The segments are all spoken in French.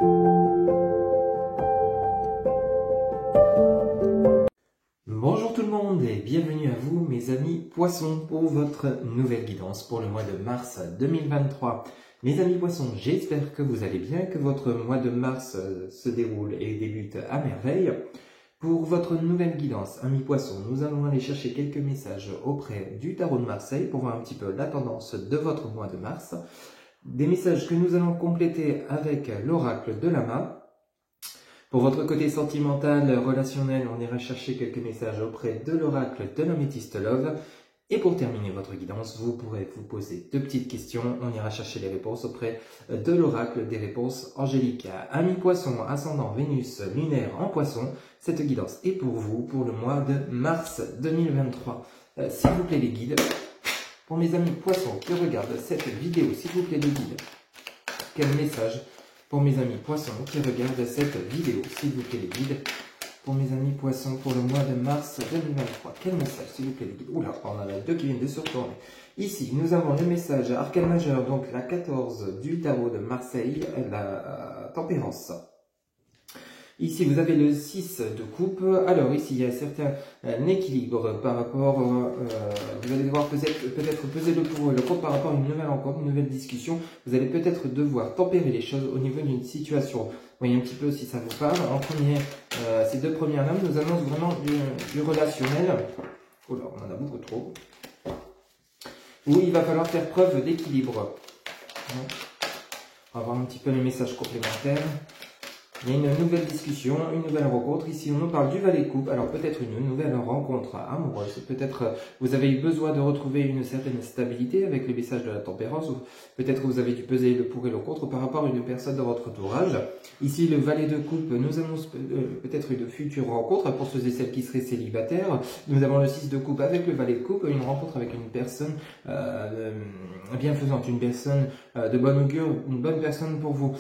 Bonjour tout le monde et bienvenue à vous mes amis poissons pour votre nouvelle guidance pour le mois de mars 2023. Mes amis poissons, j'espère que vous allez bien, que votre mois de mars se déroule et débute à merveille. Pour votre nouvelle guidance, amis poissons, nous allons aller chercher quelques messages auprès du tarot de Marseille pour voir un petit peu la tendance de votre mois de mars. Des messages que nous allons compléter avec l'oracle de Lama. Pour votre côté sentimental, relationnel, on ira chercher quelques messages auprès de l'oracle de l'Améthyste Love. Et pour terminer votre guidance, vous pourrez vous poser deux petites questions. On ira chercher les réponses auprès de l'oracle des réponses angéliques. Amis poissons, ascendant Vénus lunaire en poisson, cette guidance est pour vous pour le mois de mars 2023. S'il vous plaît les guides, pour mes amis poissons qui regardent cette vidéo, s'il vous plaît les guides, quel message pour mes amis poissons qui regardent cette vidéo, s'il vous plaît les guides, pour mes amis poissons pour le mois de mars 2023. Quel message, s'il vous plaît les guides? Oula, on en a deux qui viennent de se retourner. Ici, nous avons le message arcane majeur, donc la 14 du tarot de Marseille, la tempérance. Ici, vous avez le 6 de coupe. Alors ici, il y a certains équilibres par rapport, vous allez devoir peut-être peser le pour et le contre par rapport à une nouvelle rencontre, une nouvelle discussion. Vous allez peut-être devoir tempérer les choses au niveau d'une situation. Voyez un petit peu si ça vous parle. En premier, ces deux premières lames nous annoncent vraiment du relationnel. Oh là, on en a beaucoup trop. Où il va falloir faire preuve d'équilibre. On va voir un petit peu les messages complémentaires. Il y a une nouvelle discussion, une nouvelle rencontre. Ici, on nous parle du valet de coupe. Alors, peut-être une nouvelle rencontre amoureuse. Peut-être vous avez eu besoin de retrouver une certaine stabilité avec les messages de la tempérance. Ou peut-être vous avez dû peser le pour et le contre par rapport à une personne de votre entourage. Ici, le valet de coupe nous annonce peut-être une future rencontre pour ceux et celles qui seraient célibataires. Nous avons le 6 de coupe avec le valet de coupe. Une rencontre avec une personne bienfaisante, une personne de bonne augure, une bonne personne pour vous,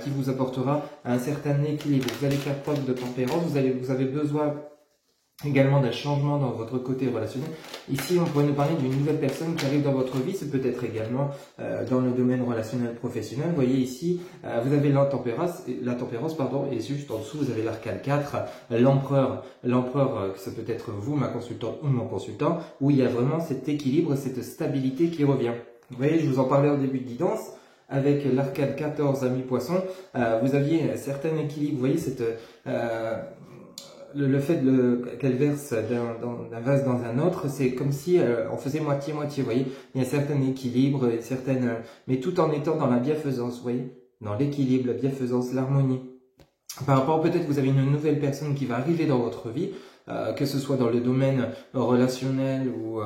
qui vous apportera un certain équilibre. Vous allez faire preuve de tempérance, vous avez besoin également d'un changement dans votre côté relationnel. Ici, on pourrait nous parler d'une nouvelle personne qui arrive dans votre vie, c'est peut-être également dans le domaine relationnel professionnel. Vous voyez ici, vous avez la tempérance, et juste en dessous, vous avez l'arcane 4, l'empereur. L'empereur, ça peut être vous, ma consultante ou mon consultant, où il y a vraiment cet équilibre, cette stabilité qui revient. Vous voyez, je vous en parlais au début de guidance. Avec l'arcane 14 amis poissons, vous aviez un certain équilibre. Vous voyez le fait qu'elle verse d'un vase dans un autre, c'est comme si on faisait moitié-moitié. Vous voyez, il y a un certain équilibre, mais tout en étant dans la bienfaisance. Vous voyez, dans l'équilibre, la bienfaisance, l'harmonie. Par rapport, peut-être vous avez une nouvelle personne qui va arriver dans votre vie, que ce soit dans le domaine relationnel ou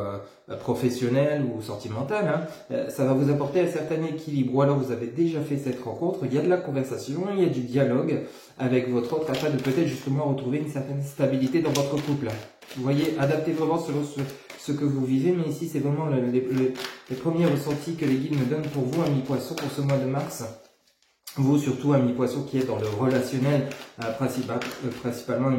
professionnel ou sentimental, ça va vous apporter un certain équilibre. Ou alors vous avez déjà fait cette rencontre, il y a de la conversation, il y a du dialogue avec votre autre afin de peut-être justement retrouver une certaine stabilité dans votre couple. Vous voyez, adaptez vraiment selon ce que vous vivez, mais ici c'est vraiment les premiers ressentis que les guides me donnent pour vous, amis poissons, pour ce mois de mars. Vous, surtout, amis poissons, qui êtes dans le relationnel, principalement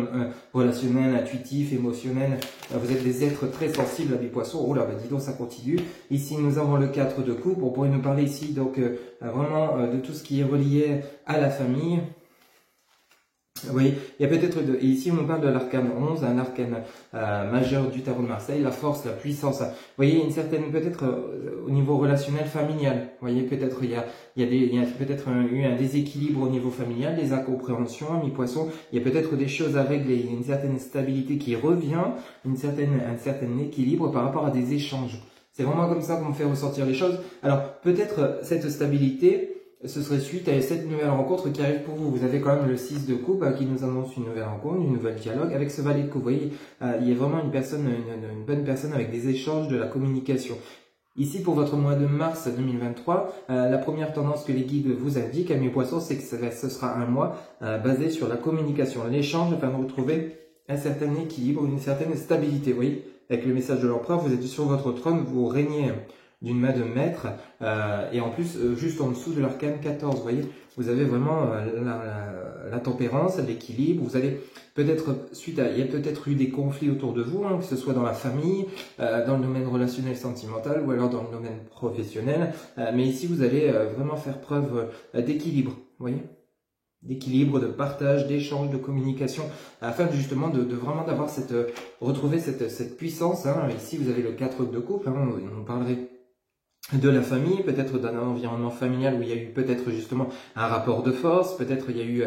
relationnel, intuitif, émotionnel, vous êtes des êtres très sensibles, amis poissons. Oh là, bah dis donc, ça continue. Ici, nous avons le 4 de coupe. On pourrait nous parler ici, donc, vraiment de tout ce qui est relié à la famille. Oui, il y a peut-être et ici on nous parle de l'arcane 11, un arcane majeur du tarot de Marseille, la force, la puissance. Vous voyez, une certaine, peut-être au niveau relationnel familial. Vous voyez, peut-être il y a peut-être eu un déséquilibre au niveau familial, des incompréhensions, amis poissons. Il y a peut-être des choses à régler, il y a une certaine stabilité qui revient, un certain équilibre par rapport à des échanges. C'est vraiment comme ça qu'on fait ressortir les choses. Alors, peut-être cette stabilité, ce serait suite à cette nouvelle rencontre qui arrive pour vous. Vous avez quand même le 6 de coupe qui nous annonce une nouvelle rencontre, une nouvelle dialogue avec ce valet de coupe. Vous voyez, il y a vraiment une bonne personne avec des échanges, de la communication. Ici, pour votre mois de mars 2023, la première tendance que les guides vous indiquent, amis poissons, c'est que ce sera un mois basé sur la communication, l'échange, afin de retrouver un certain équilibre, une certaine stabilité. Vous voyez, avec le message de l'empereur, vous êtes sur votre trône, vous régnez d'une main de maître, et en plus, juste en dessous de l'arcane 14, vous voyez, vous avez vraiment la tempérance, l'équilibre. Vous allez peut-être, il y a peut-être eu des conflits autour de vous, que ce soit dans la famille, dans le domaine relationnel sentimental, ou alors dans le domaine professionnel, mais ici vous allez vraiment faire preuve d'équilibre, vous voyez. d'équilibre, de partage, d'échange, de communication, afin justement de vraiment d'avoir retrouver cette puissance. Hein. Ici, vous avez le 4 de coupe, hein, on parlerait de la famille, peut-être d'un environnement familial où il y a eu peut-être justement un rapport de force, peut-être il y a eu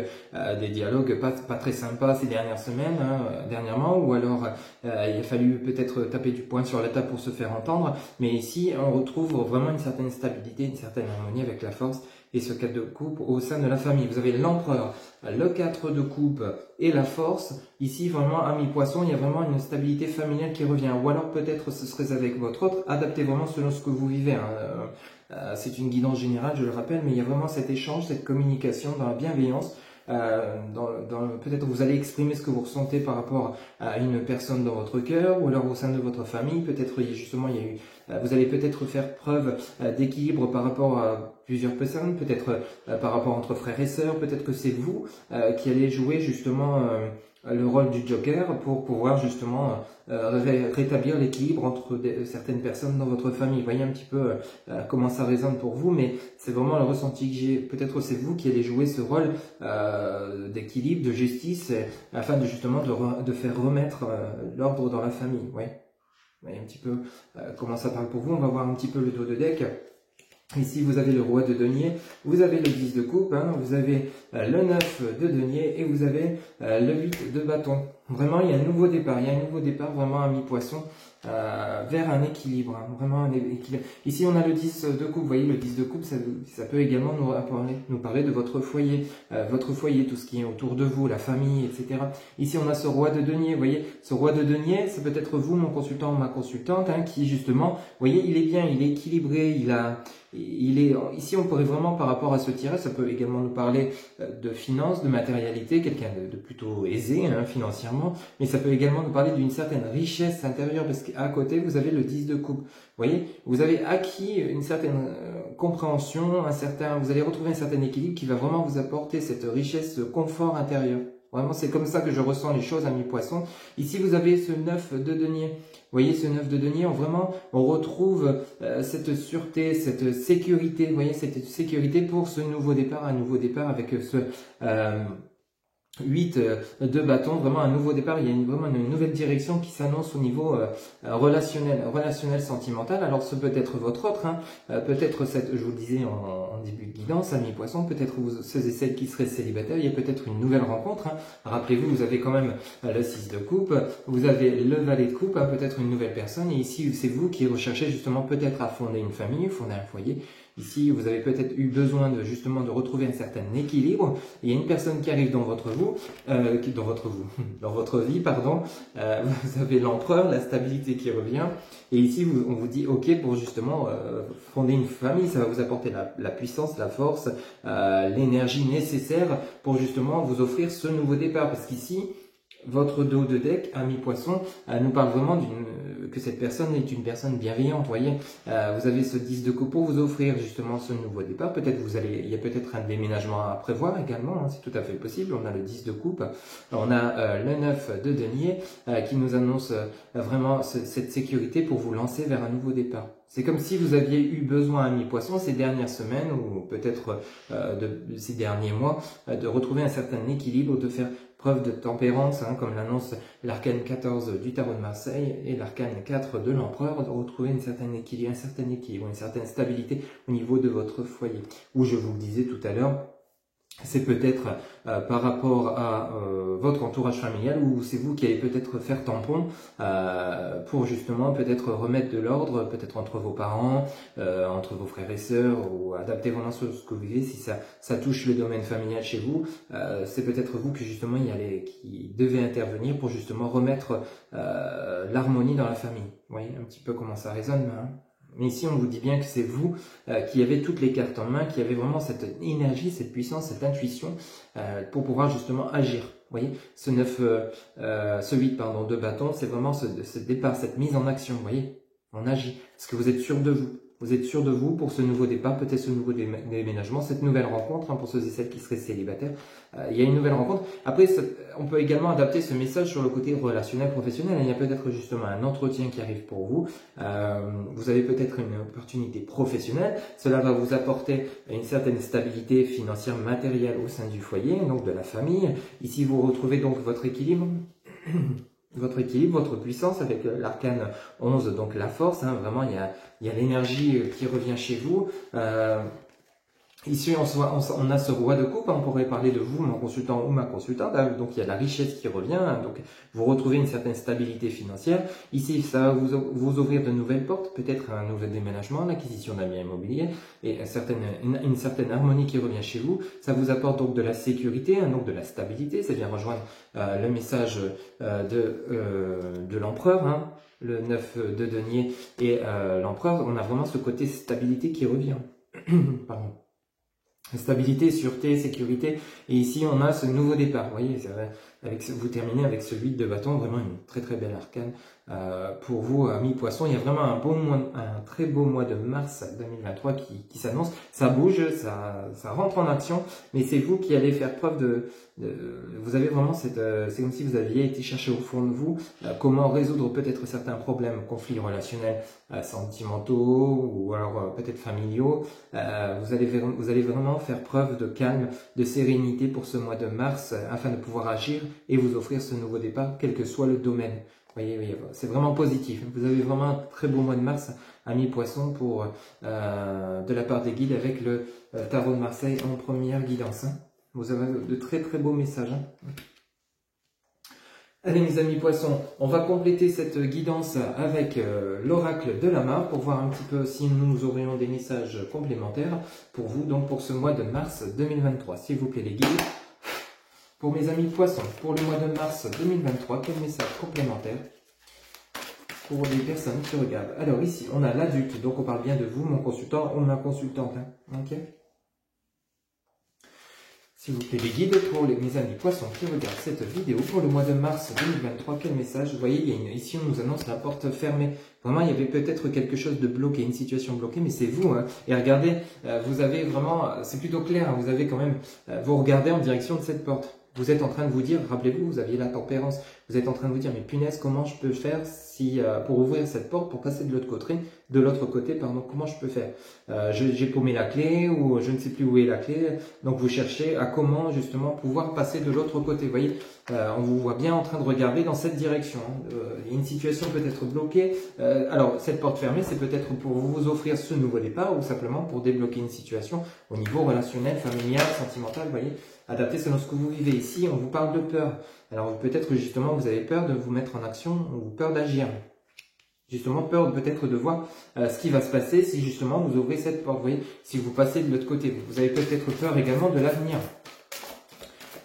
des dialogues pas très sympas ces dernières semaines, hein, dernièrement, ou alors il a fallu peut-être taper du poing sur la table pour se faire entendre, mais ici on retrouve vraiment une certaine stabilité, une certaine harmonie avec la force et ce 4 de coupe au sein de la famille. Vous avez l'empereur, le 4 de coupe et la force. Ici, vraiment, ami poisson, il y a vraiment une stabilité familiale qui revient. Ou alors, peut-être, ce serait avec votre autre. Adaptez vraiment selon ce que vous vivez. Hein. C'est une guidance générale, je le rappelle, mais il y a vraiment cet échange, cette communication dans la bienveillance. Peut-être vous allez exprimer ce que vous ressentez par rapport à une personne dans votre cœur ou alors au sein de votre famille. Peut-être justement vous allez peut-être faire preuve d'équilibre par rapport à plusieurs personnes, peut-être par rapport entre frères et sœurs. Peut-être que c'est vous qui allez jouer justement le rôle du Joker pour pouvoir justement rétablir l'équilibre entre certaines personnes dans votre famille. Vous voyez un petit peu comment ça résonne pour vous, mais c'est vraiment le ressenti que j'ai. Peut-être c'est vous qui allez jouer ce rôle d'équilibre, de justice, afin de justement de faire remettre l'ordre dans la famille. Ouais. Vous voyez un petit peu comment ça parle pour vous. On va voir un petit peu le dos de deck. Ici, vous avez le roi de denier, vous avez le 10 de coupe, hein, vous avez le 9 de denier et vous avez le 8 de bâton. Vraiment, il y a un nouveau départ. Il y a un nouveau départ vraiment à mi-poisson vers un équilibre. Hein, vraiment un équilibre. Ici, on a le 10 de coupe. Vous voyez, le 10 de coupe, ça peut également nous parler de votre foyer, tout ce qui est autour de vous, la famille, etc. Ici, on a ce roi de denier. Vous voyez, ce roi de denier, c'est peut-être vous, mon consultant ou ma consultante, hein, qui justement, vous voyez, il est bien, il est équilibré, ici, on pourrait vraiment, par rapport à ce tirage, ça peut également nous parler de finances, de matérialité, quelqu'un de plutôt aisé hein, financièrement, mais ça peut également nous parler d'une certaine richesse intérieure, parce qu'à côté, vous avez le 10 de coupe. Vous voyez, vous avez acquis une certaine compréhension, vous allez retrouver un certain équilibre qui va vraiment vous apporter cette richesse, ce confort intérieur. Vraiment, c'est comme ça que je ressens les choses à mi-poisson. Ici, vous avez ce 9 de denier. Vous voyez, ce 9 de denier, on retrouve cette sûreté, cette sécurité. Vous voyez, cette sécurité pour ce nouveau départ, un nouveau départ avec ce 8 de bâton, vraiment un nouveau départ. Il y a vraiment une nouvelle direction qui s'annonce au niveau relationnel sentimental. Alors ce peut être votre autre, hein, peut-être je vous le disais en début de guidance, à mi-poisson, peut-être ceux et celles qui seraient célibataires, il y a peut-être une nouvelle rencontre. Hein. Rappelez-vous, vous avez quand même le 6 de coupe, vous avez le valet de coupe, hein, peut-être une nouvelle personne, et ici c'est vous qui recherchez justement peut-être à fonder une famille, fonder un foyer. Ici, vous avez peut-être eu besoin justement de retrouver un certain équilibre. Il y a une personne qui arrive dans votre vie, pardon. Vous avez l'empereur, la stabilité qui revient. Et ici, on vous dit, ok, pour justement fonder une famille, ça va vous apporter la puissance, la force, l'énergie nécessaire pour justement vous offrir ce nouveau départ. Parce qu'ici, votre dos de deck, ami poisson, nous parle vraiment que cette personne est une personne bienveillante. Vous voyez, vous avez ce 10 de coupe pour vous offrir justement ce nouveau départ. Peut-être il y a peut-être un déménagement à prévoir également, hein, c'est tout à fait possible. On a le 10 de coupe, on a le 9 de denier qui nous annonce vraiment cette sécurité pour vous lancer vers un nouveau départ. C'est comme si vous aviez eu besoin, ami poisson, ces dernières semaines ou peut-être ces derniers mois, de retrouver un certain équilibre, de faire preuve de tempérance, hein, comme l'annonce l'arcane 14 du tarot de Marseille et l'arcane 4 de l'empereur, de retrouver un certain équilibre, une certaine stabilité au niveau de votre foyer. Ou je vous le disais tout à l'heure, c'est peut-être par rapport à votre entourage familial où c'est vous qui allez peut-être faire tampon pour justement peut-être remettre de l'ordre, peut-être entre vos parents, entre vos frères et sœurs, ou adapter vraiment ce que vous vivez. Si ça touche le domaine familial chez vous, c'est peut-être vous que justement qui devez intervenir pour justement remettre l'harmonie dans la famille. Vous voyez un petit peu comment ça résonne, hein. Mais ici, on vous dit bien que c'est vous qui avez toutes les cartes en main, qui avez vraiment cette énergie, cette puissance, cette intuition pour pouvoir justement agir. Vous voyez, ce 8 de bâton, c'est vraiment ce départ, cette mise en action. Vous voyez, on agit parce que vous êtes sûr de vous. Vous êtes sûr de vous pour ce nouveau départ, peut-être ce nouveau déménagement, cette nouvelle rencontre, hein, pour ceux et celles qui seraient célibataires. Il y a une nouvelle rencontre. Après, on peut également adapter ce message sur le côté relationnel, professionnel. Il y a peut-être justement un entretien qui arrive pour vous. Vous avez peut-être une opportunité professionnelle. Cela va vous apporter une certaine stabilité financière, matérielle au sein du foyer, donc de la famille. Ici, vous retrouvez donc votre équilibre. Votre puissance avec l'arcane 11, donc la force, hein, vraiment il y a l'énergie qui revient chez vous. Ici, on a ce roi de coupe, hein, on pourrait parler de vous, mon consultant ou ma consultante, hein, donc il y a la richesse qui revient, hein, donc vous retrouvez une certaine stabilité financière. Ici, ça va vous ouvrir de nouvelles portes, peut-être un nouvel déménagement, l'acquisition d'un bien immobilier, et une certaine harmonie qui revient chez vous. Ça vous apporte donc de la sécurité, hein, donc de la stabilité, ça vient rejoindre le message de l'empereur, hein, le 9 de denier et l'empereur. On a vraiment ce côté stabilité qui revient. Pardon. Stabilité, sûreté, sécurité. Et ici, on a ce nouveau départ. Vous voyez, vous terminez avec ce 8 de bâton, vraiment une très très belle arcane. Pour vous, amis poissons, il y a vraiment un très beau mois de mars 2023 qui s'annonce. Ça bouge, ça rentre en action, mais c'est vous qui allez faire preuve vous avez vraiment c'est comme si vous aviez été chercher au fond de vous comment résoudre peut-être certains problèmes, conflits relationnels, sentimentaux ou alors peut-être familiaux. Vous allez vraiment faire preuve de calme, de sérénité pour ce mois de mars afin de pouvoir agir et vous offrir ce nouveau départ, quel que soit le domaine. Vous voyez, c'est vraiment positif. Vous avez vraiment un très beau mois de mars, amis poissons, pour de la part des guides avec le tarot de Marseille en première guidance. Hein. Vous avez de très très beaux messages. Hein. Allez mes amis poissons, on va compléter cette guidance avec l'oracle de la mare pour voir un petit peu si nous aurions des messages complémentaires pour vous, donc pour ce mois de mars 2023. S'il vous plaît les guides. Pour mes amis poissons, pour le mois de mars 2023, quel message complémentaire pour les personnes qui regardent? Alors ici, on a l'adulte, donc on parle bien de vous, mon consultant ou ma consultante. Hein. Ok. S'il vous plaît les guides, pour mes amis poissons qui regardent cette vidéo, pour le mois de mars 2023, quel message? Vous voyez, ici on nous annonce la porte fermée. Vraiment, il y avait peut-être quelque chose de bloqué, une situation bloquée, mais c'est vous. Hein. Et regardez, vous avez vraiment, c'est plutôt clair, hein, vous avez quand même, vous regardez en direction de cette porte. Vous êtes en train de vous dire, rappelez-vous, vous aviez la tempérance, vous êtes en train de vous dire, mais punaise, comment je peux faire pour ouvrir cette porte, pour passer de l'autre côté, pardon, comment je peux faire? J'ai paumé la clé ou je ne sais plus où est la clé, donc vous cherchez à comment justement pouvoir passer de l'autre côté. Vous voyez, on vous voit bien en train de regarder dans cette direction. Hein. Une situation peut être bloquée. Alors, cette porte fermée, c'est peut-être pour vous offrir ce nouveau départ ou simplement pour débloquer une situation au niveau relationnel, familial, sentimental, vous voyez. Adapté selon ce que vous vivez. Ici, on vous parle de peur. Alors peut-être justement vous avez peur de vous mettre en action ou peur d'agir. Justement, peur peut-être de voir ce qui va se passer si justement vous ouvrez cette porte. Vous voyez, si vous passez de l'autre côté, vous avez peut-être peur également de l'avenir.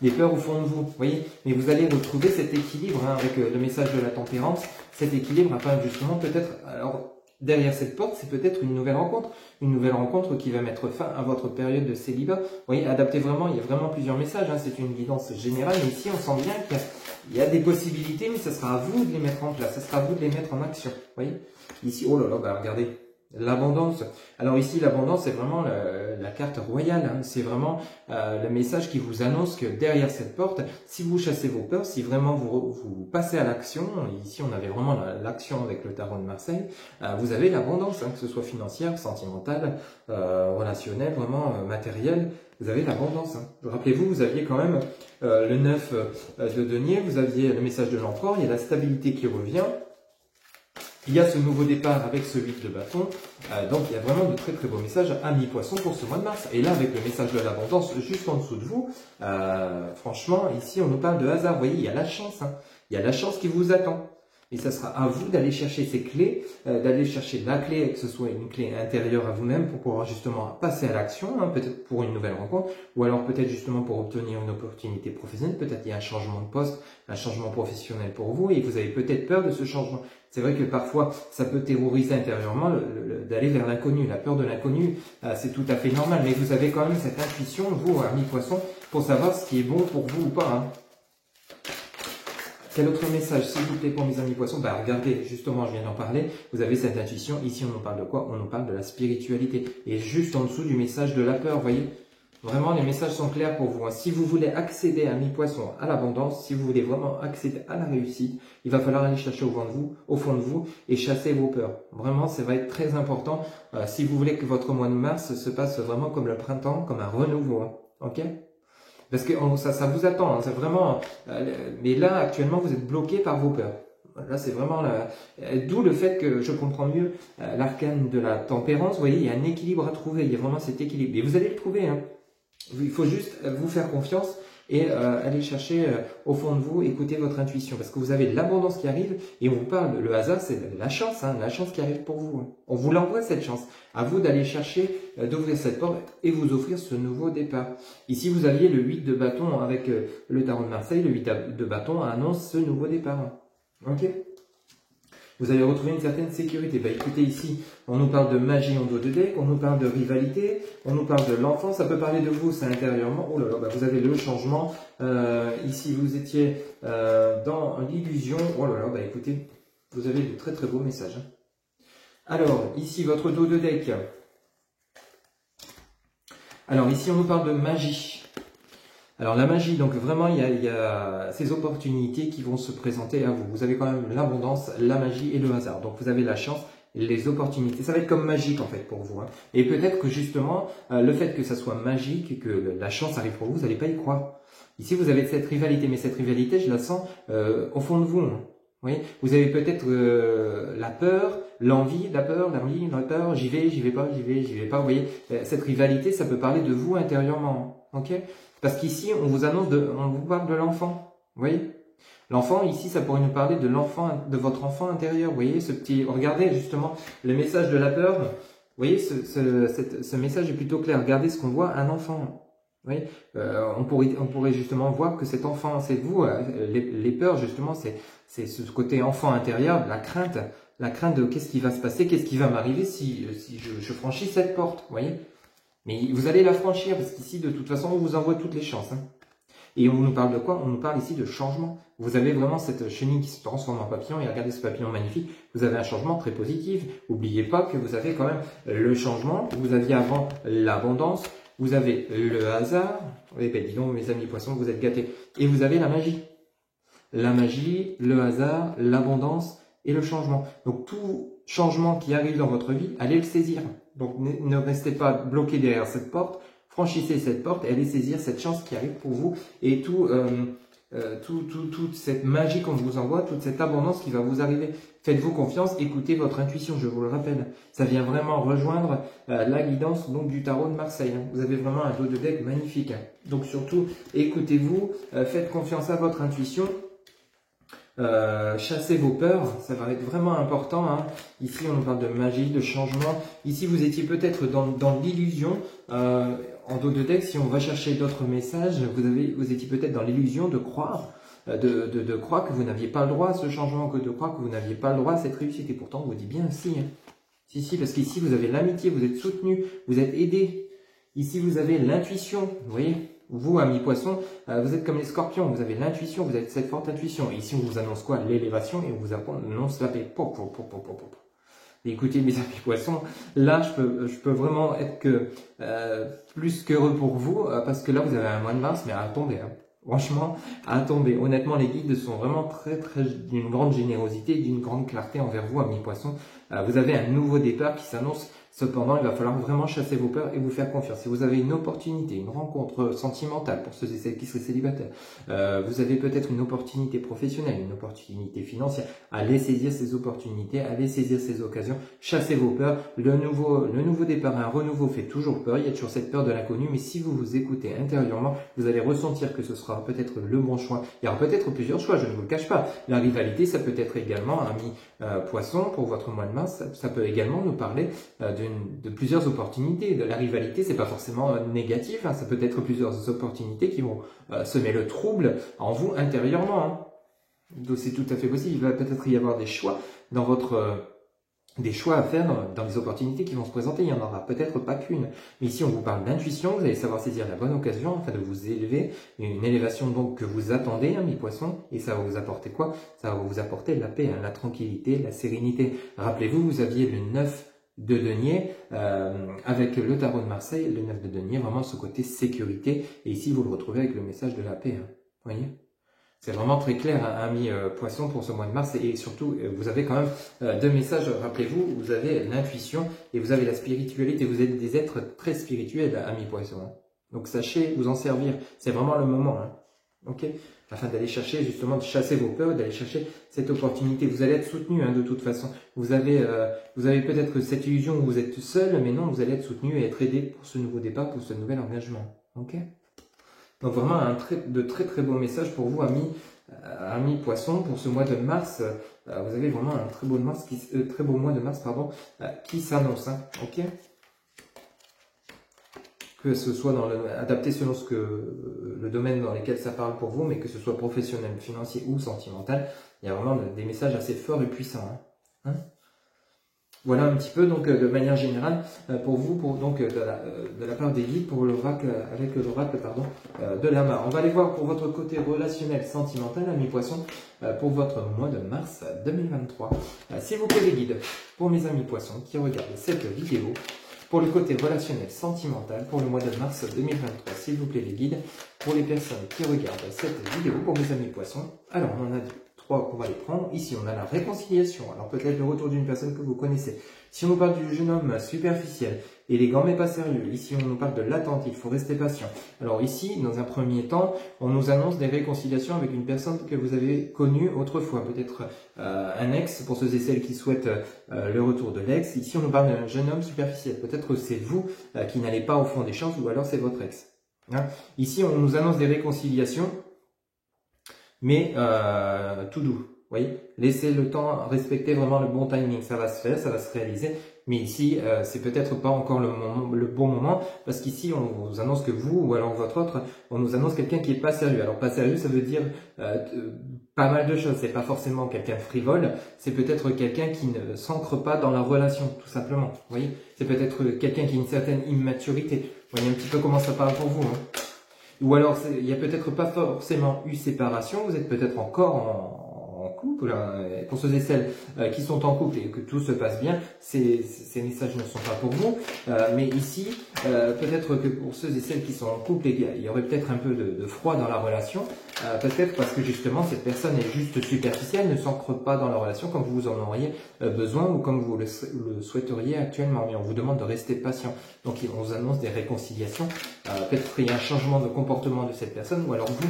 Des peurs au fond de vous, vous voyez. Mais vous allez retrouver cet équilibre hein, avec le message de la tempérance. Cet équilibre afin justement peut-être... Alors, derrière cette porte, c'est peut-être une nouvelle rencontre qui va mettre fin à votre période de célibat. Vous voyez, adaptez vraiment, il y a vraiment plusieurs messages, hein, c'est une guidance générale, mais ici on sent bien qu'il y a des possibilités, mais ce sera à vous de les mettre en place, ce sera à vous de les mettre en action. Vous voyez, ici, oh là là, bah regardez, l'abondance. Alors ici, l'abondance, c'est vraiment la carte royale, hein, c'est vraiment le message qui vous annonce que derrière cette porte, si vous chassez vos peurs, si vraiment vous passez à l'action, ici on avait vraiment l'action avec le tarot de Marseille, vous avez l'abondance, hein, que ce soit financière, sentimentale, relationnelle, vraiment matérielle, vous avez l'abondance. Hein. Rappelez-vous, vous aviez quand même le 9 de denier, vous aviez le message de l'empereur, il y a la stabilité qui revient. Il y a ce nouveau départ avec ce 8 de bâton, donc il y a vraiment de très très beaux messages à mi-poisson pour ce mois de mars. Et là, avec le message de l'abondance juste en dessous de vous, franchement, ici on nous parle de hasard. Vous voyez, il y a la chance, hein. Il y a la chance qui vous attend. Et ça sera à vous d'aller chercher ces clés, d'aller chercher la clé, que ce soit une clé intérieure à vous-même pour pouvoir justement passer à l'action, hein, peut-être pour une nouvelle rencontre, ou alors peut-être justement pour obtenir une opportunité professionnelle, peut-être il y a un changement de poste, un changement professionnel pour vous, et vous avez peut-être peur de ce changement. C'est vrai que parfois, ça peut terroriser intérieurement d'aller vers l'inconnu. La peur de l'inconnu, c'est tout à fait normal, mais vous avez quand même cette intuition, vous, amis poissons, pour savoir ce qui est bon pour vous ou pas. Hein. Quel autre message, s'il vous plaît, pour mes amis poissons? Bah, regardez, justement, je viens d'en parler. Vous avez cette intuition. Ici, on nous parle de quoi? On nous parle de la spiritualité. Et juste en dessous du message de la peur, vous voyez? Vraiment, les messages sont clairs pour vous. Si vous voulez accéder, amis poissons, à l'abondance, si vous voulez vraiment accéder à la réussite, il va falloir aller chercher au fond de vous et chasser vos peurs. Vraiment, ça va être très important si vous voulez que votre mois de mars se passe vraiment comme le printemps, comme un renouveau. Hein. Ok? Parce que ça vous attend. Hein, c'est vraiment. Mais là, actuellement, vous êtes bloqué par vos peurs. Là, c'est vraiment d'où le fait que je comprends mieux l'arcane de la tempérance. Vous voyez, il y a un équilibre à trouver. Il y a vraiment cet équilibre. Et vous allez le trouver. Hein. Il faut juste vous faire confiance et aller chercher au fond de vous, écouter votre intuition. Parce que vous avez l'abondance qui arrive et on vous parle, le hasard, c'est la chance, hein, la chance qui arrive pour vous. Hein. On vous l'envoie cette chance. À vous d'aller chercher, d'ouvrir cette porte et vous offrir ce nouveau départ. Ici, vous aviez le 8 de bâton avec le tarot de Marseille. Le 8 de bâton annonce ce nouveau départ. Ok ? Vous allez retrouver une certaine sécurité. Bah, écoutez, ici, on nous parle de magie en dos de deck, on nous parle de rivalité, on nous parle de l'enfant, ça peut parler de vous, c'est intérieurement. Oh là là, bah, vous avez le changement. Ici, vous étiez dans l'illusion. Oh là là, bah écoutez, vous avez de très très beaux messages. Hein. Alors, ici, votre dos de deck. Alors, ici, on nous parle de magie. Alors la magie, donc vraiment il y a ces opportunités qui vont se présenter à vous. Vous avez quand même l'abondance, la magie et le hasard. Donc vous avez la chance, les opportunités. Ça va être comme magique en fait pour vous. Hein. Et peut-être que justement, le fait que ça soit magique et que la chance arrive pour vous, vous n'allez pas y croire. Ici vous avez cette rivalité, mais cette rivalité, je la sens au fond de vous. Hein. Vous avez peut-être la peur, l'envie, la peur, j'y vais pas, j'y vais pas. Vous voyez, cette rivalité, ça peut parler de vous intérieurement. Ok ? Parce qu'ici, on vous annonce, on vous parle de l'enfant. Vous voyez? L'enfant, ici, ça pourrait nous parler de l'enfant, de votre enfant intérieur. Vous voyez, ce petit, regardez justement le message de la peur. Vous voyez, ce message est plutôt clair. Regardez ce qu'on voit, un enfant. Vous voyez, on pourrait justement voir que cet enfant, c'est vous. Les peurs, justement, c'est ce côté enfant intérieur, la crainte de qu'est-ce qui va se passer, qu'est-ce qui va m'arriver si je franchis cette porte. Vous voyez? Mais vous allez la franchir parce qu'ici, de toute façon, on vous envoie toutes les chances. Hein. Et on nous parle de quoi? On nous parle ici de changement. Vous avez vraiment cette chenille qui se transforme en papillon. Et regardez ce papillon magnifique. Vous avez un changement très positif. N'oubliez pas que vous avez quand même le changement. Vous aviez avant l'abondance. Vous avez le hasard. Oui, ben dis donc, mes amis poissons, vous êtes gâtés. Et vous avez la magie. La magie, le hasard, l'abondance et le changement. Donc tout changement qui arrive dans votre vie, allez le saisir. Donc ne restez pas bloqué derrière cette porte, franchissez cette porte et allez saisir cette chance qui arrive pour vous et toute cette magie qu'on vous envoie, toute cette abondance qui va vous arriver. Faites-vous confiance, écoutez votre intuition, je vous le rappelle. Ça vient vraiment rejoindre la guidance donc, du tarot de Marseille. Hein. Vous avez vraiment un dos de deck magnifique. Hein. Donc surtout, écoutez-vous, faites confiance à votre intuition. Chassez vos peurs, ça va être vraiment important. Hein. Ici, on nous parle de magie, de changement. Ici, vous étiez peut-être dans l'illusion. En dos de deck, si on va chercher d'autres messages, vous étiez peut-être dans l'illusion de croire, de croire que vous n'aviez pas le droit à ce changement, de croire que vous n'aviez pas le droit à cette réussite. Et pourtant, on vous dit bien si. Hein. Si, parce qu'ici, vous avez l'amitié, vous êtes soutenu, vous êtes aidé. Ici, vous avez l'intuition, vous voyez. Vous, amis poissons, vous êtes comme les scorpions, vous avez l'intuition, vous avez cette forte intuition. Et ici, on vous annonce quoi? L'élévation et on vous annonce la paix. Écoutez, mes amis poissons, là, je peux vraiment être que plus qu'heureux pour vous, parce que là, vous avez un mois de mars, mais à tomber. Hein. Franchement, à tomber. Honnêtement, les guides sont vraiment très d'une grande générosité, d'une grande clarté envers vous, amis poissons. Vous avez un nouveau départ qui s'annonce. Cependant, il va falloir vraiment chasser vos peurs et vous faire confiance. Si vous avez une opportunité, une rencontre sentimentale pour ceux et celles qui seraient célibataires, vous avez peut-être une opportunité professionnelle, une opportunité financière, allez saisir ces opportunités, allez saisir ces occasions, chassez vos peurs. Le nouveau départ, un renouveau fait toujours peur, il y a toujours cette peur de l'inconnu, mais si vous vous écoutez intérieurement, vous allez ressentir que ce sera peut-être le bon choix. Il y aura peut-être plusieurs choix, je ne vous le cache pas. La rivalité, ça peut être également, ami poisson, pour votre mois de mars, ça peut également nous parler de plusieurs opportunités. De la rivalité, c'est pas forcément négatif, hein, ça peut être plusieurs opportunités qui vont semer le trouble en vous intérieurement. Hein. Donc c'est tout à fait possible. Il va peut-être y avoir des choix dans votre des choix à faire dans les opportunités qui vont se présenter. Il n'y en aura peut-être pas qu'une. Mais ici, on vous parle d'intuition. Vous allez savoir saisir la bonne occasion afin de vous élever. Une élévation donc que vous attendez, hein, mi-poisson. Et ça va vous apporter quoi? Ça va vous apporter la paix, hein, la tranquillité, la sérénité. Rappelez-vous, vous aviez le 9 de denier avec le tarot de Marseille, le 9 de denier, vraiment ce côté sécurité. Et ici, vous le retrouvez avec le message de la paix. Hein. Voyez? C'est vraiment très clair, hein, ami poisson, pour ce mois de mars. Et surtout, vous avez quand même deux messages. Rappelez-vous, vous avez l'intuition et vous avez la spiritualité. Vous êtes des êtres très spirituels, ami poisson. Hein. Donc, sachez vous en servir. C'est vraiment le moment. Hein. Ok, afin d'aller chercher, justement, de chasser vos peurs, d'aller chercher cette opportunité. Vous allez être soutenu, hein, de toute façon. Vous avez peut-être cette illusion où vous êtes seul, mais non, vous allez être soutenu et être aidé pour ce nouveau départ, pour ce nouvel engagement. Ok. Donc vraiment de très très beaux messages pour vous, amis poissons, pour ce mois de mars. Vous avez vraiment un très beau mois de mars, qui s'annonce. Hein, ok. Que ce soit adapté selon le domaine dans lequel ça parle pour vous, mais que ce soit professionnel, financier ou sentimental, il y a vraiment des messages assez forts et puissants. Hein. Voilà un petit peu, donc, de manière générale, pour vous, de la part des guides, pour l'oracle, avec l'oracle, de la main. On va aller voir pour votre côté relationnel, sentimental, ami poisson, pour votre mois de mars 2023. S'il vous plaît, les guides, pour mes amis poissons qui regardent cette vidéo, pour le côté relationnel, sentimental, pour le mois de mars 2023, s'il vous plaît, les guides, pour les personnes qui regardent cette vidéo, pour mes amis poissons. Alors, on en a 3 qu'on va les prendre. Ici, on a la réconciliation. Alors, peut-être le retour d'une personne que vous connaissez. Si on nous parle du jeune homme superficiel, élégant mais pas sérieux. Ici, on nous parle de l'attente, il faut rester patient. Alors ici, dans un premier temps, on nous annonce des réconciliations avec une personne que vous avez connue autrefois. Peut-être un ex, pour ceux et celles qui souhaitent le retour de l'ex. Ici, on nous parle d'un jeune homme superficiel. Peut-être c'est vous qui n'allez pas au fond des choses, ou alors c'est votre ex. Hein? Ici, on nous annonce des réconciliations, mais tout doux. Vous voyez, laissez le temps, respectez vraiment le bon timing, ça va se faire, ça va se réaliser. Mais ici, c'est peut-être pas encore le bon moment, parce qu'ici, on vous annonce que vous, ou alors votre autre, on nous annonce quelqu'un qui est pas sérieux. Alors pas sérieux, ça veut dire pas mal de choses. C'est pas forcément quelqu'un frivole, c'est peut-être quelqu'un qui ne s'ancre pas dans la relation, tout simplement. Vous voyez, c'est peut-être quelqu'un qui a une certaine immaturité. Vous voyez un petit peu comment ça parle pour vous. Hein. Ou alors, il n'y a peut-être pas forcément eu séparation, vous êtes peut-être encore en couple, hein, pour ceux et celles qui sont en couple et que tout se passe bien, ces messages ne sont pas pour vous. Mais ici, peut-être que pour ceux et celles qui sont en couple, il y aurait peut-être un peu de froid dans la relation, peut-être parce que justement cette personne est juste superficielle, ne s'ancre pas dans la relation comme vous en auriez besoin ou comme vous le souhaiteriez actuellement. Mais on vous demande de rester patient. Donc on vous annonce des réconciliations. Peut-être qu'il y a un changement de comportement de cette personne, ou alors vous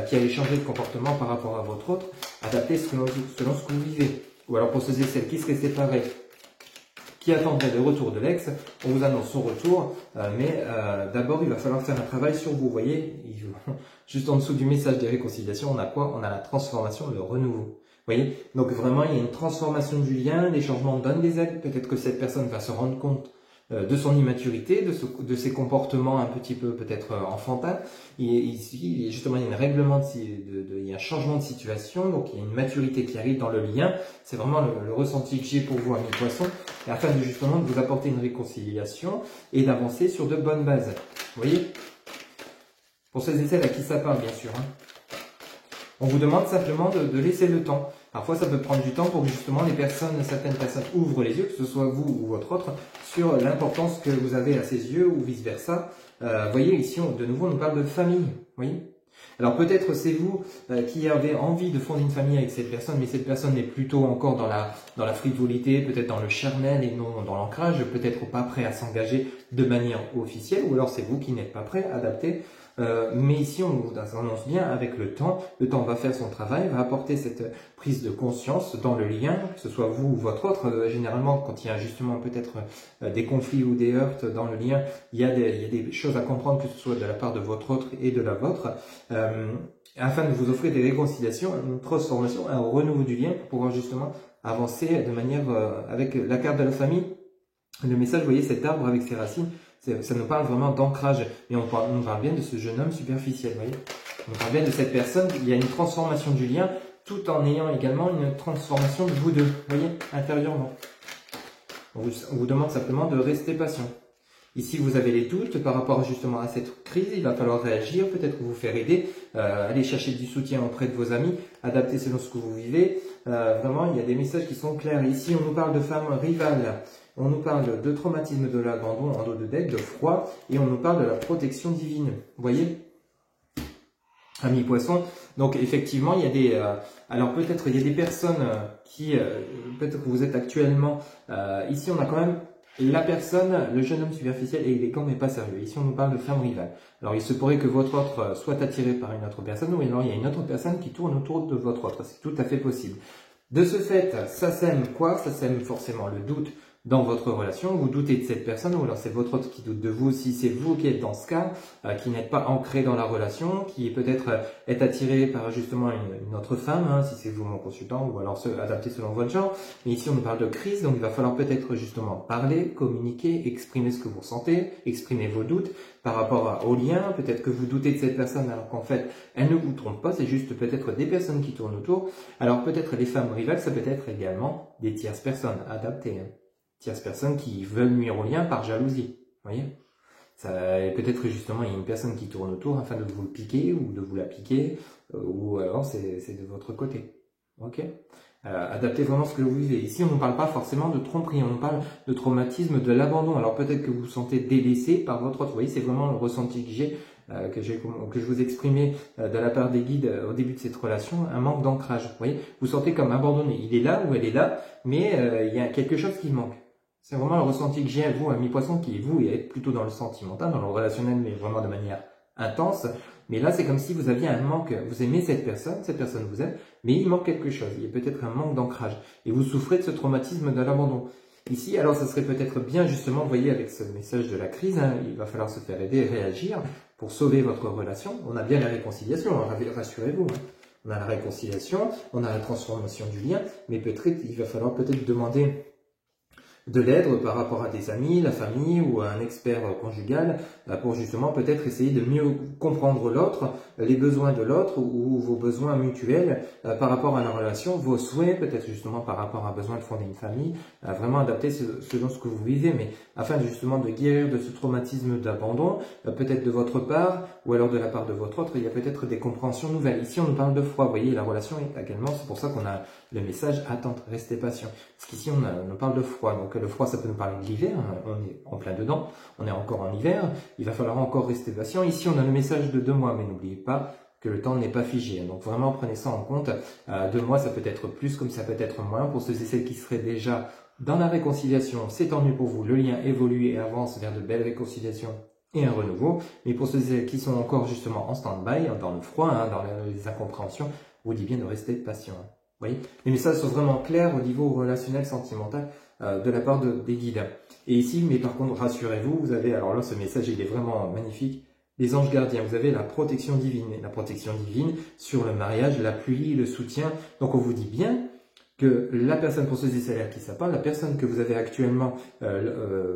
qui allez changer de comportement par rapport à votre autre, adapté selon ce que vous vivez. Ou alors pour ceux et celles qui seraient séparés, qui attendraient le retour de l'ex, on vous annonce son retour, mais d'abord il va falloir faire un travail sur vous. Vous voyez, juste en dessous du message des réconciliations, on a quoi? On a la transformation, le renouveau. Vous voyez, donc vraiment il y a une transformation du lien, les changements donnent des aides, peut-être que cette personne va se rendre compte de son immaturité, de ses comportements un petit peu peut-être enfantins. Ici, justement, il y a il y a un changement de situation, donc il y a une maturité qui arrive dans le lien. C'est vraiment le ressenti que j'ai pour vous, amis poissons, afin de justement de vous apporter une réconciliation et d'avancer sur de bonnes bases. Vous voyez, pour ceux et celles à qui ça parle, bien sûr. Hein. On vous demande simplement de laisser le temps. Parfois, ça peut prendre du temps pour que justement certaines personnes ouvrent les yeux, que ce soit vous ou votre autre, sur l'importance que vous avez à ses yeux ou vice versa. Voyez, ici, de nouveau, on nous parle de famille. Voyez. Alors peut-être c'est vous qui avez envie de fonder une famille avec cette personne, mais cette personne est plutôt encore dans la frivolité, peut-être dans le charnel et non dans l'ancrage, peut-être pas prêt à s'engager de manière officielle, ou alors c'est vous qui n'êtes pas prêt à adapter. Mais ici, on vous annonce bien avec le temps va faire son travail, va apporter cette prise de conscience dans le lien, que ce soit vous ou votre autre. Généralement, quand il y a justement peut-être des conflits ou des heurts dans le lien, il y a des choses à comprendre, que ce soit de la part de votre autre et de la vôtre, afin de vous offrir des réconciliations, une transformation, un renouveau du lien pour pouvoir justement avancer de manière avec la carte de la famille. Le message, vous voyez, cet arbre avec ses racines, ça nous parle vraiment d'ancrage. Mais on parle bien de ce jeune homme superficiel, vous voyez. On parle bien de cette personne, il y a une transformation du lien, tout en ayant également une transformation de vous deux, vous voyez, intérieurement. On vous demande simplement de rester patient. Ici, vous avez les doutes par rapport justement à cette crise. Il va falloir réagir, peut-être vous faire aider, aller chercher du soutien auprès de vos amis, adapter selon ce que vous vivez. Vraiment, il y a des messages qui sont clairs. Ici, on nous parle de femmes rivales. On nous parle de traumatisme de l'abandon en dos de deck, de froid. Et on nous parle de la protection divine. Vous voyez, amis poissons. Donc, effectivement, il y a des... alors, peut-être il y a des personnes qui... peut-être que vous êtes actuellement... ici, on a quand même... La personne, le jeune homme superficiel et élégant mais pas sérieux. Ici, on nous parle de femme rivale. Alors, il se pourrait que votre autre soit attiré par une autre personne ou alors il y a une autre personne qui tourne autour de votre autre. C'est tout à fait possible. De ce fait, ça sème quoi? Ça sème forcément le doute dans votre relation. Vous doutez de cette personne ou alors c'est votre autre qui doute de vous. Si c'est vous qui êtes dans ce cas, qui n'êtes pas ancré dans la relation, qui peut-être est attiré par justement une autre femme, hein, si c'est vous mon consultant, ou alors se adapter selon votre genre. Mais ici on nous parle de crise, donc il va falloir peut-être justement parler, communiquer, exprimer ce que vous ressentez, exprimer vos doutes par rapport au lien. Peut-être que vous doutez de cette personne alors qu'en fait elle ne vous trompe pas, c'est juste peut-être des personnes qui tournent autour. Alors peut-être les femmes rivales, ça peut être également des tierces personnes adaptées, hein. Tierces personnes qui veulent nuire au lien par jalousie, voyez. Peut-être justement il y a une personne qui tourne autour afin de vous le piquer ou de vous la piquer, ou alors c'est de votre côté, ok. Adaptez vraiment ce que vous vivez. Ici, on ne parle pas forcément de tromperie, on parle de traumatisme, de l'abandon. Alors peut-être que vous vous sentez délaissé par votre autre. Vous voyez, c'est vraiment le ressenti que j'ai, que je vous exprimais de la part des guides au début de cette relation, un manque d'ancrage. Vous voyez, vous sentez comme abandonné. Il est là ou elle est là, mais il y a quelque chose qui manque. C'est vraiment le ressenti que j'ai à vous, ami poisson, qui est vous, et être plutôt dans le sentimental, dans le relationnel, mais vraiment de manière intense. Mais là, c'est comme si vous aviez un manque. Vous aimez cette personne vous aime, mais il manque quelque chose. Il y a peut-être un manque d'ancrage. Et vous souffrez de ce traumatisme de l'abandon. Ici, alors, ça serait peut-être bien, justement, vous voyez, avec ce message de la crise, hein, il va falloir se faire aider et réagir pour sauver votre relation. On a bien la réconciliation, hein, rassurez-vous. Hein. On a la réconciliation, on a la transformation du lien, mais peut-être, il va falloir peut-être demander de l'aide par rapport à des amis, la famille ou à un expert conjugal pour justement peut-être essayer de mieux comprendre l'autre, les besoins de l'autre ou vos besoins mutuels par rapport à la relation, vos souhaits peut-être justement par rapport à besoin de fonder une famille, vraiment adapter selon ce que vous vivez, mais afin justement de guérir de ce traumatisme d'abandon, peut-être de votre part ou alors de la part de votre autre, il y a peut-être des compréhensions nouvelles. Ici on nous parle de froid, vous voyez la relation est également, c'est pour ça qu'on a le message attente, restez patient. Parce qu'ici on parle de froid, donc le froid ça peut nous parler de l'hiver, on est en plein dedans, on est encore en hiver, il va falloir encore rester patient. Ici on a le message de 2 mois, mais n'oubliez pas que le temps n'est pas figé, donc vraiment prenez ça en compte. 2 mois ça peut être plus comme ça peut être moins, pour ceux et celles qui seraient déjà dans la réconciliation, c'est tant mieux pour vous, le lien évolue et avance vers de belles réconciliations et un renouveau, mais pour ceux et celles qui sont encore justement en stand-by, dans le froid, hein, dans les incompréhensions, on vous dit bien de rester patient. Vous voyez, les messages sont vraiment clairs au niveau relationnel, sentimental de la part des guides. Et ici, mais par contre, rassurez-vous, vous avez, alors là, ce message, il est vraiment magnifique, les anges gardiens, vous avez la protection divine sur le mariage, la pluie, le soutien. Donc, on vous dit bien que la personne, pour ceux et celles à qui ça parle, la personne que vous avez actuellement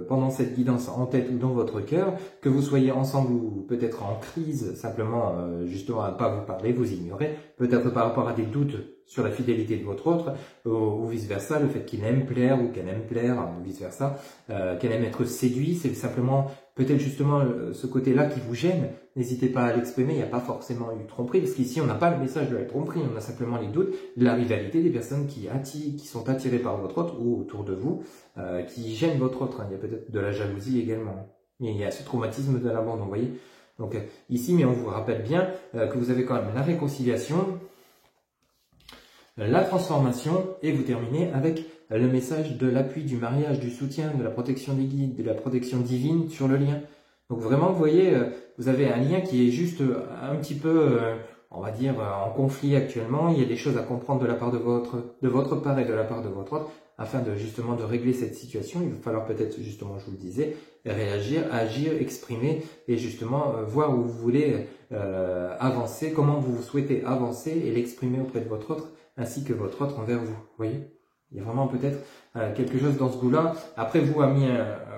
pendant cette guidance en tête ou dans votre cœur, que vous soyez ensemble ou peut-être en crise, simplement justement à ne pas vous parler, vous ignorer, peut-être par rapport à des doutes sur la fidélité de votre autre, ou vice-versa, le fait qu'il aime plaire ou qu'elle aime plaire, ou vice-versa, qu'elle aime être séduit, c'est simplement peut-être justement ce côté-là qui vous gêne. N'hésitez pas à l'exprimer, il n'y a pas forcément eu de tromperie, parce qu'ici on n'a pas le message de la tromperie, on a simplement les doutes, de la rivalité des personnes qui sont attirées par votre autre ou autour de vous, qui gênent votre autre. Il y a peut-être de la jalousie également. Mais il y a ce traumatisme de l'abandon, vous voyez. Donc ici, mais on vous rappelle bien que vous avez quand même la réconciliation, la transformation, et vous terminez avec le message de l'appui, du mariage, du soutien, de la protection des guides, de la protection divine sur le lien. Donc vraiment, vous voyez, vous avez un lien qui est juste un petit peu, on va dire, en conflit actuellement. Il y a des choses à comprendre de la part de votre part et de la part de votre autre, afin de justement de régler cette situation. Il va falloir peut-être, justement, je vous le disais, réagir, agir, exprimer et justement voir où vous voulez avancer, comment vous souhaitez avancer et l'exprimer auprès de votre autre, ainsi que votre autre envers vous. Vous voyez, il y a vraiment peut-être quelque chose dans ce goût-là. Après, vous, amis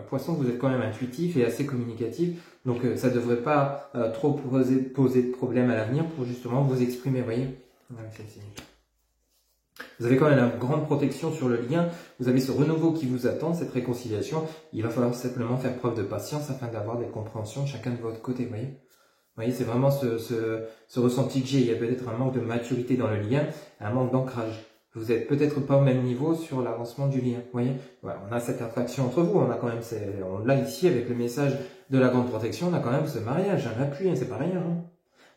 poisson, vous êtes quand même intuitif et assez communicatif, donc ça ne devrait pas trop poser de problème à l'avenir pour justement vous exprimer, vous voyez. Vous avez quand même une grande protection sur le lien. Vous avez ce renouveau qui vous attend, cette réconciliation. Il va falloir simplement faire preuve de patience afin d'avoir des compréhensions chacun de votre côté, vous voyez. Vous voyez, c'est vraiment ce ressenti que j'ai. Il y a peut-être un manque de maturité dans le lien, un manque d'ancrage. Vous êtes peut-être pas au même niveau sur l'avancement du lien. Vous voyez, voilà, on a cette attraction entre vous. On a quand même, on l'a ici avec le message de la grande protection. On a quand même ce mariage, un appui, hein, c'est pas rien. Hein.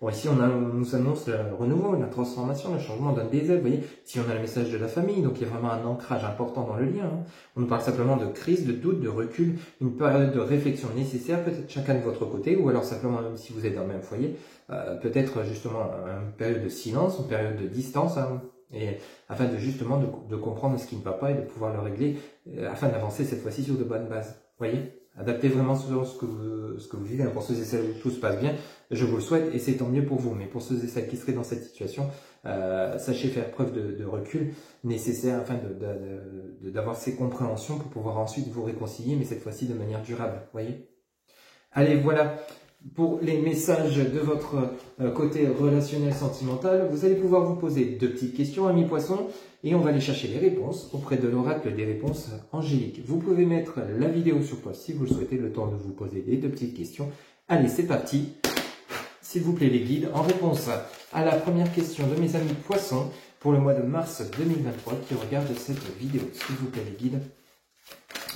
Bon, ici, on nous annonce le renouveau, la transformation, le changement d'un des ailes. Vous voyez, ici, on a le message de la famille. Donc, il y a vraiment un ancrage important dans le lien. Hein. On nous parle simplement de crise, de doute, de recul, une période de réflexion nécessaire, peut-être chacun de votre côté, ou alors simplement, même si vous êtes dans le même foyer, peut-être justement une période de silence, une période de distance. Hein. Et afin de justement de comprendre ce qui ne va pas et de pouvoir le régler, afin d'avancer cette fois-ci sur de bonnes bases. Vous voyez, adaptez vraiment selon ce que vous vivez. Pour ceux et celles où tout se passe bien, je vous le souhaite et c'est tant mieux pour vous. Mais pour ceux et celles qui seraient dans cette situation, sachez faire preuve de recul nécessaire afin d'avoir ces compréhensions pour pouvoir ensuite vous réconcilier, mais cette fois-ci de manière durable. Vous voyez. Allez, voilà. Pour les messages de votre côté relationnel sentimental, vous allez pouvoir vous poser 2 petites questions, amis poissons, et on va aller chercher les réponses auprès de l'oracle des réponses angéliques. Vous pouvez mettre la vidéo sur pause si vous le souhaitez, le temps de vous poser les 2 petites questions. Allez, c'est parti. S'il vous plaît les guides, en réponse à la première question de mes amis poissons pour le mois de mars 2023 qui regardent cette vidéo. S'il vous plaît les guides,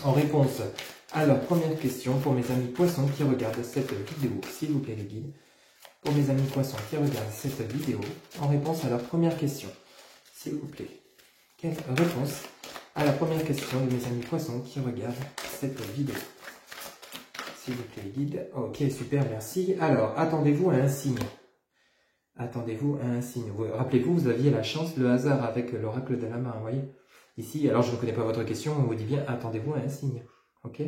en réponse à leur première question pour mes amis poissons qui regardent cette vidéo, s'il vous plaît les guides, pour mes amis poissons qui regardent cette vidéo, en réponse à leur première question, s'il vous plaît. Quelle réponse à la première question de mes amis poissons qui regardent cette vidéo? S'il vous plaît les guides. Ok, super, merci. Alors, attendez-vous à un signe. Attendez-vous à un signe. Rappelez-vous, vous aviez la chance, le hasard avec l'oracle de la main, vous voyez. Ici, alors je ne connais pas votre question, on vous dit bien, attendez-vous à un signe. Ok.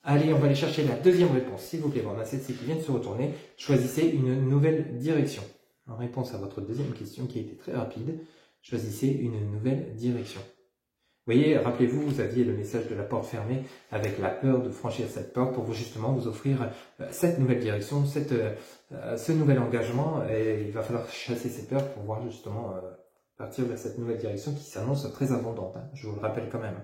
Allez, on va aller chercher la deuxième réponse, s'il vous plaît. Bon, on a celle-ci qui vient de se retourner. Choisissez une nouvelle direction. En réponse à votre deuxième question qui a été très rapide, choisissez une nouvelle direction. Vous voyez, rappelez-vous, vous aviez le message de la porte fermée avec la peur de franchir cette porte pour vous justement vous offrir cette nouvelle direction, ce nouvel engagement. Et il va falloir chasser ces peurs pour pouvoir justement partir vers cette nouvelle direction qui s'annonce très abondante. Hein, je vous le rappelle quand même.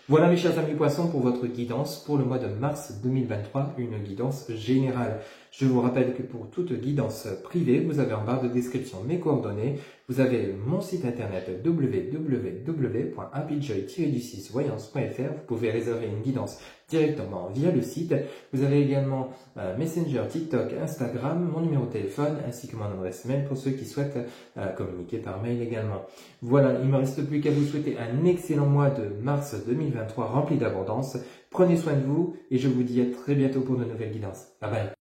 Voilà mes chers amis poissons pour votre guidance pour le mois de mars 2023, une guidance générale. Je vous rappelle que pour toute guidance privée, vous avez en barre de description mes coordonnées, vous avez mon site internet www.happyjoy-voyance.fr, vous pouvez réserver une guidance directement via le site. Vous avez également Messenger, TikTok, Instagram, mon numéro de téléphone ainsi que mon adresse mail pour ceux qui souhaitent communiquer par mail également. Voilà, il ne me reste plus qu'à vous souhaiter un excellent mois de mars 2023 rempli d'abondance. Prenez soin de vous et je vous dis à très bientôt pour de nouvelles guidances. Bye bye.